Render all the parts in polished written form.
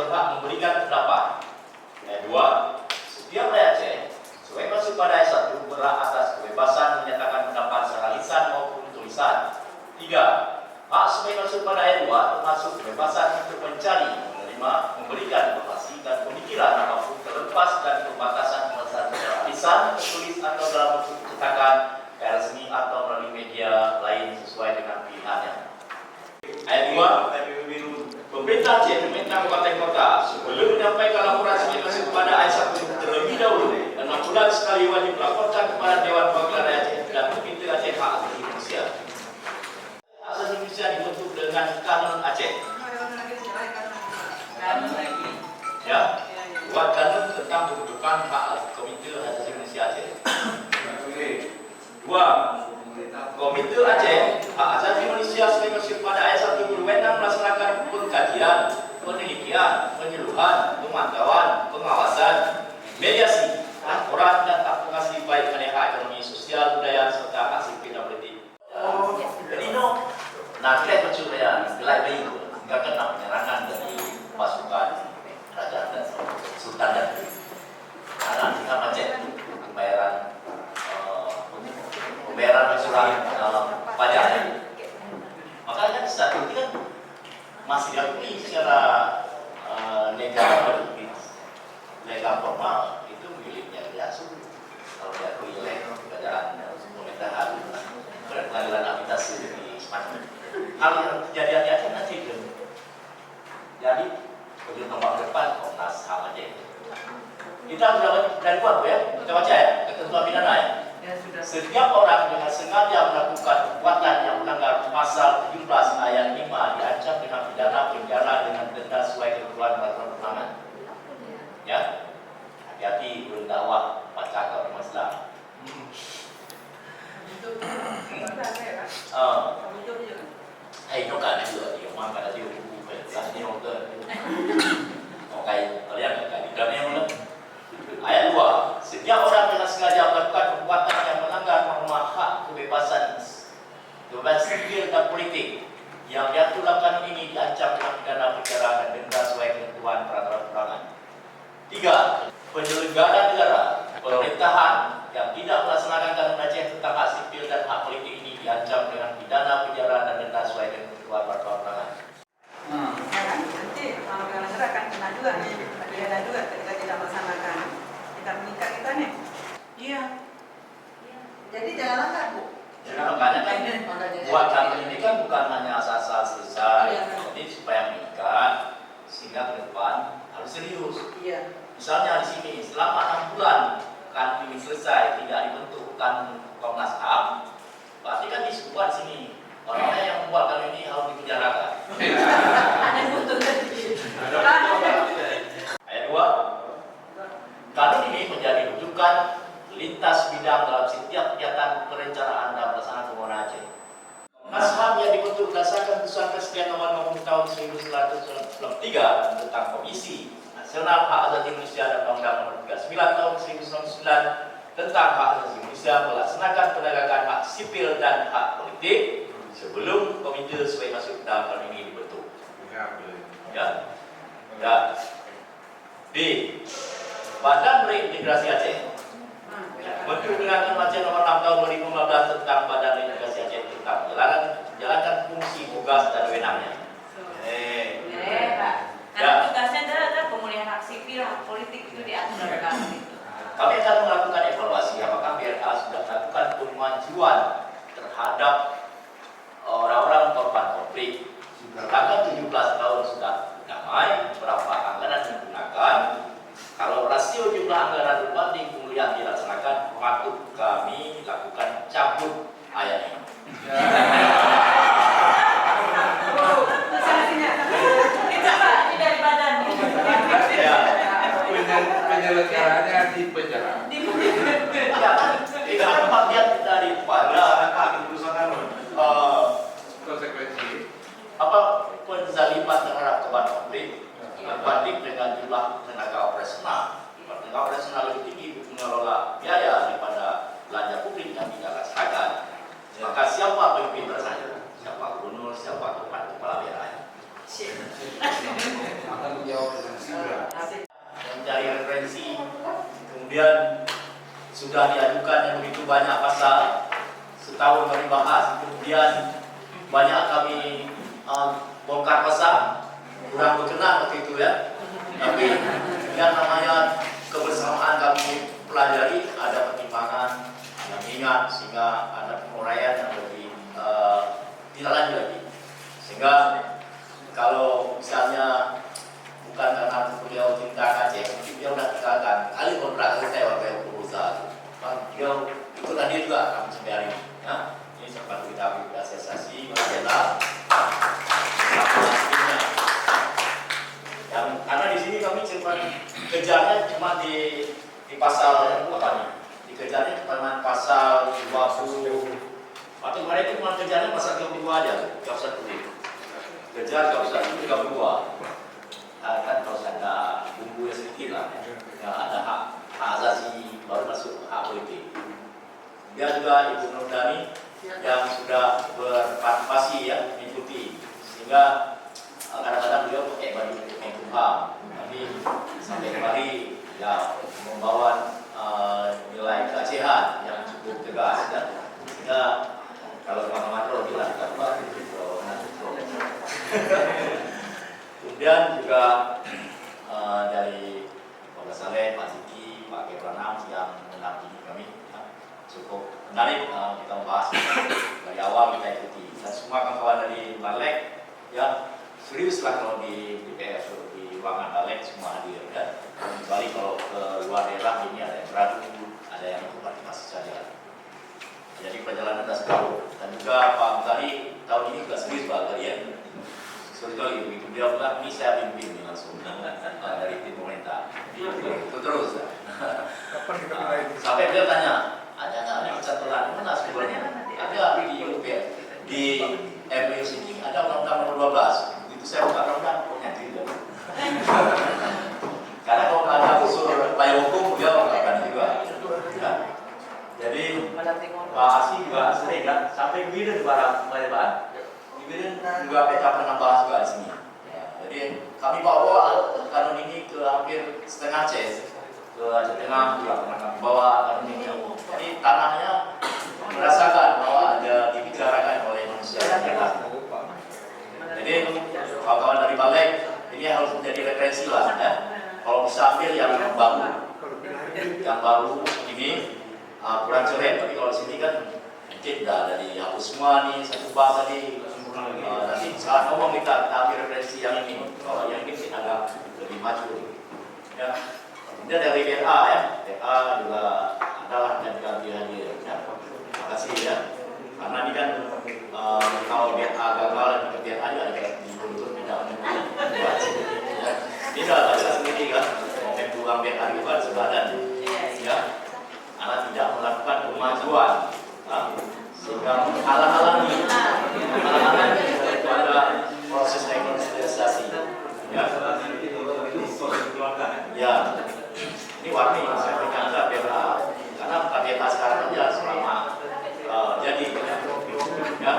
berhak memberikan pendapat. Ayat 2. Setiap rakyat Aceh sesuai masuk pada ayat 1 berhak atas kebebasan menyatakan pendapat secara lisan maupun tulisan. 3. Hak sesuai masuk pada ayat 2 termasuk kebebasan untuk mencari, menerima, memberikan informasi dan pemikiran apapun terlepas dan pembatasan secara lisan, tertulis atau dalam bentuk cetakan, resmi atau melalui media lain sesuai dengan pilihannya. Ayat 2. Pemerintah Aceh meminta kabupaten kota sebelum menyampaikan laporan sebagai masuk kepada ayat 1 terlebih dahulu 6 bulan sekali wajib melaporkan kepada Dewan Perwakilan Rakyat Aceh dan Komite Aceh Hak Asasi Manusia. Hak Asasi Manusia dibentuk dengan Kanun Aceh. Ya, buat kanun tentang pembentukan hak Komite Asasi Manusia Aceh. 2. Komite Aceh Hak Asasi Manusia sebagai masuk pada ayat 1 berwenang melaksanakan pengkajian, penelitian, penyuluhan, pemantauan, pengawasan, mediasi, laporan dan advokasi baik pada hak ekonomi, sosial, budaya serta hak sipil dan politik. Jadi kita mencuri nilai baik nggak kena penyerangan dari pasukan kerajaan dan sultan dan karena kita macet pembayaran iuran pajak. Makanya saat ini kan masih diakui secara legal formal itu miliknya Biasu. Kalau diakui oleh kerajaan pemerintahan pengadilan administrasi di Sumatera. Hal yang kejadian di Aceh nanti itu. Jadi ujung tombak depan Komnas HAM Aceh. Kita sudah dari buat ya, kita baca ya, ketentuan pidana ya. Setiap orang dengan sengaja melakukan perbuatan yang melanggar pasal 17 ayat 5 diancam dengan pidana penjara dengan denda sesuai ketentuan peraturan perundangan. Ya, hati-hati berdakwah baca agama Islam. Itu kan juga dia makan dia bukan sahnya orang. Oke, kalian kan di dalamnya. Ayat 2. Setiap orang dengan sengaja melakukan perbuatan yang melanggar norma hak kebebasan sipil dan politik yang diatur dalam kanun ini diancam dengan pidana penjara dan denda sesuai ketentuan peraturan perundangan. 3. Penyelenggara negara pemerintahan yang tidak melaksanakan kanun Aceh tentang hak sipil dan hak politik ini diancam dengan pidana penjara dan denda sesuai ketentuan peraturan perundangan. Nanti kalau masyarakat kena juga nih, ada juga ketika tidak melaksanakan. Kita menikah kita nih. Iya. Jadi jangan langgar, Bu. Ya, makanya kan buat kami ini kan bukan hanya asal-asal selesai. Jadi supaya menikah sehingga ke depan harus serius. Iya. Misalnya di sini selama 6 bulan kan ini selesai tidak dibentuk Komnas HAM, berarti kan disebut di sini orang-orang yang membuat kami ini harus dipenjarakan. Ada butuh tadi. Ayat 2. Kanun ini menjadi rujukan lintas bidang dalam setiap kegiatan perencanaan dan pelaksanaan pembangunan Aceh. Komnas HAM yang dibentuk berdasarkan keputusan Presiden nomor 50 tahun 1993 tentang Komisi Nasional Hak Asasi Manusia dan Undang-Undang nomor 39 tahun 1999 tentang hak asasi manusia melaksanakan penegakan hak sipil dan hak politik sebelum komite sesuai masuk dalam kanun ini dibentuk. Ya. B. Badan Reintegrasi Aceh bentuk dengan Kanun Aceh nomor 6 tahun 2015 tentang Badan Reintegrasi Aceh tentang menjalankan fungsi tugas dan wewenangnya. Pak. Karena tugasnya adalah pemulihan hak sipil, hak politik itu diatur dalam kanun itu. Kami akan melakukan evaluasi apakah BRA sudah melakukan kemajuan terhadap orang-orang korban konflik. Sedangkan 17 tahun sudah damai, berapa anggaran digunakan? Kalau rasio jumlah anggaran berbanding pemulihan dilaksanakan, patut kami lakukan cabut ayat ini. Penyelenggaranya di penjara. Tidak tempat lihat daripada konsekuensi penzaliman terhadap korban konflik berbanding dengan jumlah tenaga operasional. Tenaga operasional lebih tinggi untuk mengelola biaya daripada belanja publik yang tidak laksanakan. Maka siapa pemimpin bersama? Siapa gubernur, siapa kepala daerah? Akan menjawab dengan segera. Mencari referensi, kemudian sudah diajukan yang begitu banyak pasal, setahun kami bahas, kemudian banyak kami bongkar pasal, kurang berkenan waktu itu ya. Tapi yang namanya kebersamaan kami pelajari, ada pertimbangan yang ingat sehingga ada penguraian yang lebih tidak lanjut lagi. Sehingga kalau misalnya bukan karena beliau cinta Aceh, mungkin dia sudah tinggalkan kali kontrak selesai waktu berusaha. Beliau itu tadi juga kami sampai hari ini. Ya. Ini sempat kita apresiasi mengenal yang karena di sini kami cuma kejarnya cuma di pasal apa nih? Dikejarnya cuma pasal 20. Waktu kemarin itu cuma kejarnya pasal 22 aja, 21. Kejar 21, 32. Kan harus ada bumbu yang sedikit lah, ya ada hak asasi baru masuk hak politik. Dia juga Ibu Nurdani yang sudah berpartisipasi ya mengikuti, sehingga kadang-kadang beliau pakai baju Menkumham, tapi sampai kembali ya membawa nilai keacehan yang cukup tegas ya. Sehingga kalau teman-teman pro bilang kita buat kemudian juga dari Pak Saleh, Pak Ziki, Pak Kepranam yang mendampingi kami cukup menarik kita membahas dari awal kita ikuti dan semua kawan-kawan dari Balek ya serius lah kalau di DPR di ruangan Balek semua hadir ya. Kecuali kalau ke luar daerah ini ada yang ragu, ada yang partisipasi saja. Jadi perjalanan sudah sejauh dan juga Pak Mutari tahun ini juga serius Pak kalian. Sekali begitu dia bilang ini saya pimpin langsung dari tim pemerintah. Itu terus. Sampai dia tanya, ada nggak catatan mana sebenarnya? Ada di UP di MU sini ada undang-undang nomor 12. Begitu saya buka undang-undang punya tidak. Karena kalau nggak ada unsur upaya hukum dia nggak akan juga. Ya. Jadi Pak Asi juga sering kan sampai begini di barang juga kita pernah bahas juga di sini. Ya, jadi kami bawa kanun ini ke hampir setengah Aceh, ke Aceh Tengah juga pernah kami bawa kanun ini. Jadi tanahnya merasakan bahwa ada dibicarakan oleh manusia. Jadi kawan-kawan dari Balek ini harus menjadi referensi lah. Ya. Kalau bisa ambil yang baru ini kurang jelek, tapi kalau di sini kan mungkin dah dari hapus semua nih satu bab tadi. Nanti saat ngomong kita ambil referensi yang ini, kalau yang ini agak lebih maju. Ya. Kemudian dari BA ya, BA juga adalah yang juga hadir. Ya. Terima kasih ya. Karena ini kan kalau BA gagal dan BA juga ada dituntut tidak menunggu. Ini sudah baca sendiri kan, mau membuang BA juga sebadan. Ya. Karena tidak melakukan kemajuan. Sehingga halang-halangi itu ada proses rekonsiliasi ya. Ya ini warni saya berkata BA karena BA sekarang aja selama jadi ya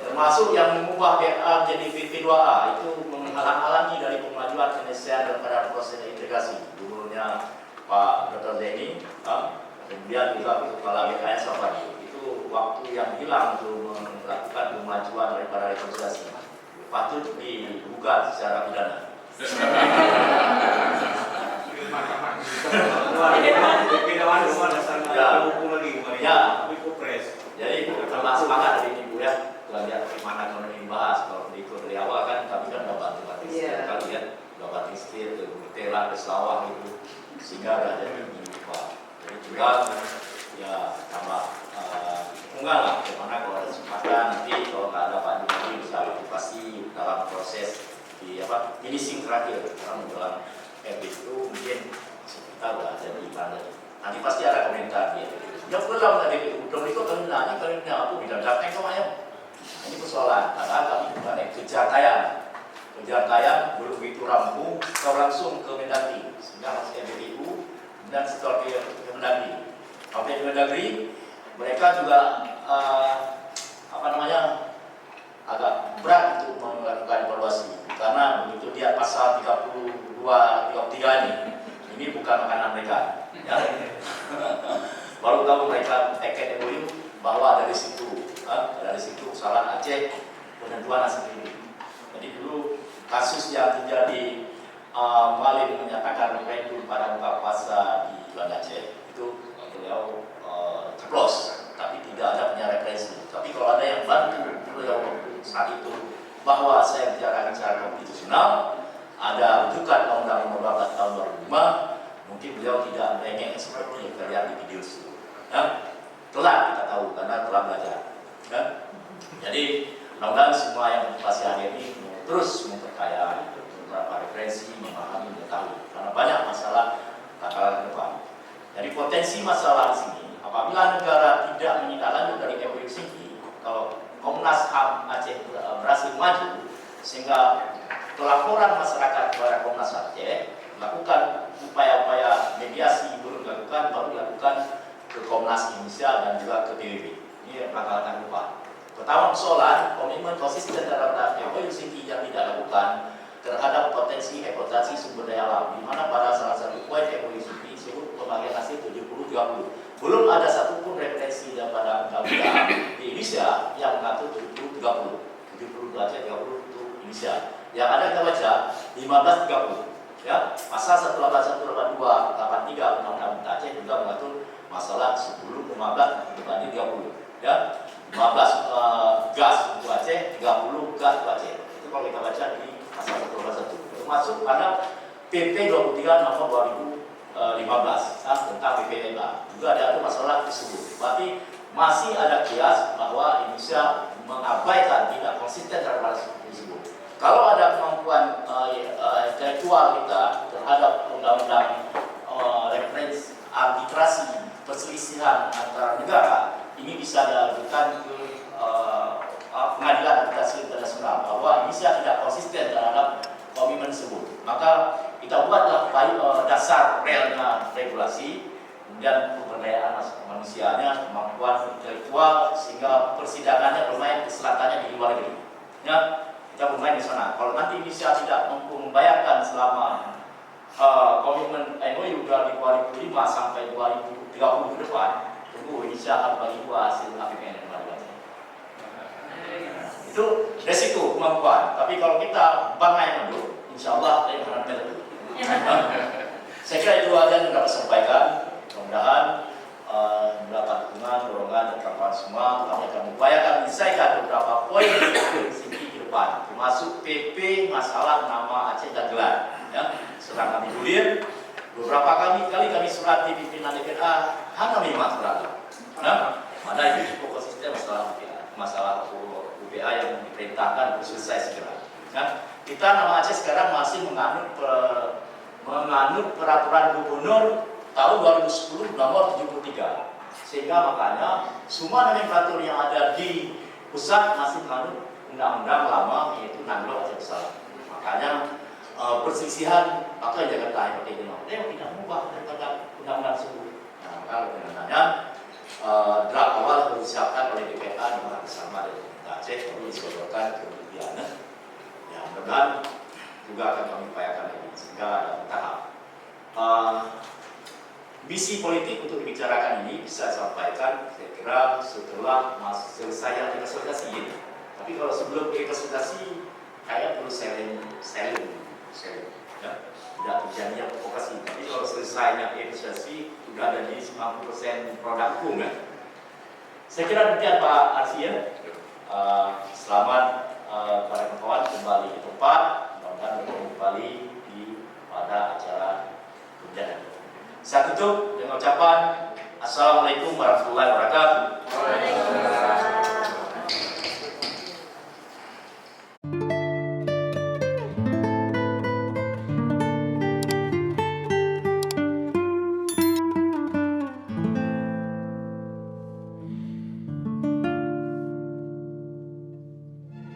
termasuk yang mengubah BA jadi BP2A itu menghalang-halangi dari pemajuan penyelesaian daripada proses integrasi gubernurnya Pak Dr. Zeni kemudian juga kepala BKN Safari waktu yang hilang untuk melakukan kemajuan daripada rekonsiliasi patut digugat secara pidana. Jadi termasuk semangat dari ibu ya, lihat bagaimana kalau ini dibahas kalau berikut dari awal kan kami kan udah bantu kalian udah bantu istir, bertela, bersawah itu sehingga ada jadi Pak. Jadi juga ya tambah tunggal lah, bagaimana kalau ada kesempatan nanti kalau nggak ada Pak Jokowi bisa partisipasi dalam proses di finishing terakhir karena menjelang itu mungkin kita udah ada di Bandar. Nanti pasti ada komentar dia. Yang belum tadi belum itu kalian aku bilang datang kok ayam. Ini persoalan. Karena kami bukan kejar tayang belum begitu rampung, kau langsung ke Mendagri sehingga masih MBU dan setelah ke Mendagri. Sampai di Mendagri mereka juga agak berat untuk melakukan evaluasi. karena begitu dia pasal 32, 33 ini bukan makanan mereka. Ya. Baru tahu mereka paket MOU bahwa dari situ salah Aceh penentuan sendiri. Jadi dulu kasus yang terjadi Malin menyatakan referendum pada buka puasa di Banda Aceh itu beliau ceplos, tapi tidak ada punya referensi. Tapi kalau ada yang bantu beliau saat itu bahwa saya bicarakan secara konstitusional, ada rujukan Undang-Undang Nomor 12 tahun 2005, mungkin beliau tidak merengek seperti yang terlihat di video itu. Ya, telah kita tahu karena telah belajar. Ya. Jadi mudah-mudahan semua yang masih hadir ini terus memperkaya beberapa referensi, memahami, mengetahui karena banyak masalah bakalan ke depan. Jadi potensi masalah di sini, apabila negara tidak menindaklanjuti dari MOU Singki, kalau Komnas HAM Aceh berhasil maju sehingga pelaporan masyarakat kepada Komnas Aceh melakukan upaya-upaya mediasi belum dilakukan, baru dilakukan ke Komnas Indonesia dan juga ke PBB. Ini langkah-langkah ke depan. Pertama persoalan komitmen konsisten terhadap MOU Singki yang tidak dilakukan terhadap potensi eksploitasi sumber daya alam, di mana pada salah satu poin MOU Singki disebut pembagian hasil 70-30. Belum ada satupun referensi daripada undang-undang di Indonesia yang mengatur 70-30. 70 untuk Aceh, 30 untuk Indonesia. Yang ada kita baca 15-30. Ya, pasal 181, 82, 83 Undang-Undang Aceh juga mengatur masalah 10, 15 berbanding 30. Ya. 15 gas untuk Aceh, 30 gas untuk Aceh. Itu kalau kita baca di pasal 181. Termasuk pada PP 23 nomor 2015 tentang PPLA. Juga ada masalah tersebut. Berarti masih ada kias bahwa Indonesia mengabaikan, tidak konsisten terhadap tersebut. Kalau ada kemampuan intelektual kita terhadap undang-undang referensi arbitrasi perselisihan antara negara, ini bisa diajukan ke pengadilan arbitrasi internasional bahwa Indonesia tidak konsisten terhadap komitmen tersebut. Maka kita buatlah dasar realnya regulasi, kemudian pemberdayaan manusianya, kemampuan intelektual, sehingga persidangannya bermain keselatannya di luar negeri. Ya, kita bermain di sana. Kalau nanti Indonesia tidak mampu membayarkan selama komitmen MOU dari 2005 sampai 2030 ke depan, tunggu Indonesia harus bagi dua hasil APBN yang baru. Itu resiko kemampuan. Tapi kalau kita bangai dulu, insya Allah lain akan betul. Saya kira itu aja yang dapat sampaikan. Mudah-mudahan mendapat dukungan, dorongan dan kawan semua. Kami akan mengupayakan menyelesaikan beberapa poin singki ke depan, termasuk PP masalah nama Aceh dan gelar. Ya, sedang kami gulir. Beberapa kali kami surat di pimpinan DPA hanya 5 surat. Nah, mana itu cukup konsisten masalah UPA yang diperintahkan untuk selesai segera. Nah, kita nama Aceh sekarang masih menganut peraturan gubernur tahun 2010 nomor 73. Sehingga makanya semua nomenklatur yang ada di pusat masih menganut undang-undang lama, yaitu Nanglo Aceh Besar. Makanya perselisihan apa yang jangan tahan seperti ini, dia tidak mengubah daripada undang-undang tersebut. Nah, kalau penanganannya draft awal harus disiapkan oleh DPA dengan bersama dari pemerintah Aceh, lalu disodorkan ke Pilihan. Ya, mudah-mudahan juga akan kami upayakan lagi sehingga ada tahap. Misi politik untuk dibicarakan ini bisa disampaikan, saya kira setelah selesai konsultasi ini. Tapi kalau sebelum konsultasi, kayak perlu selling. Ya, tidak terjadi yang provokasi. Tapi kalau selesainya konsultasi, sudah ada di 90% produk hukum. Ya. Saya kira demikian Pak Arsi ya. Selamat para kawan kembali ke tempat, mudah-mudahan bertemu kembali pada acara kemudian. Saya tutup dengan ucapan Assalamualaikum warahmatullahi wabarakatuh.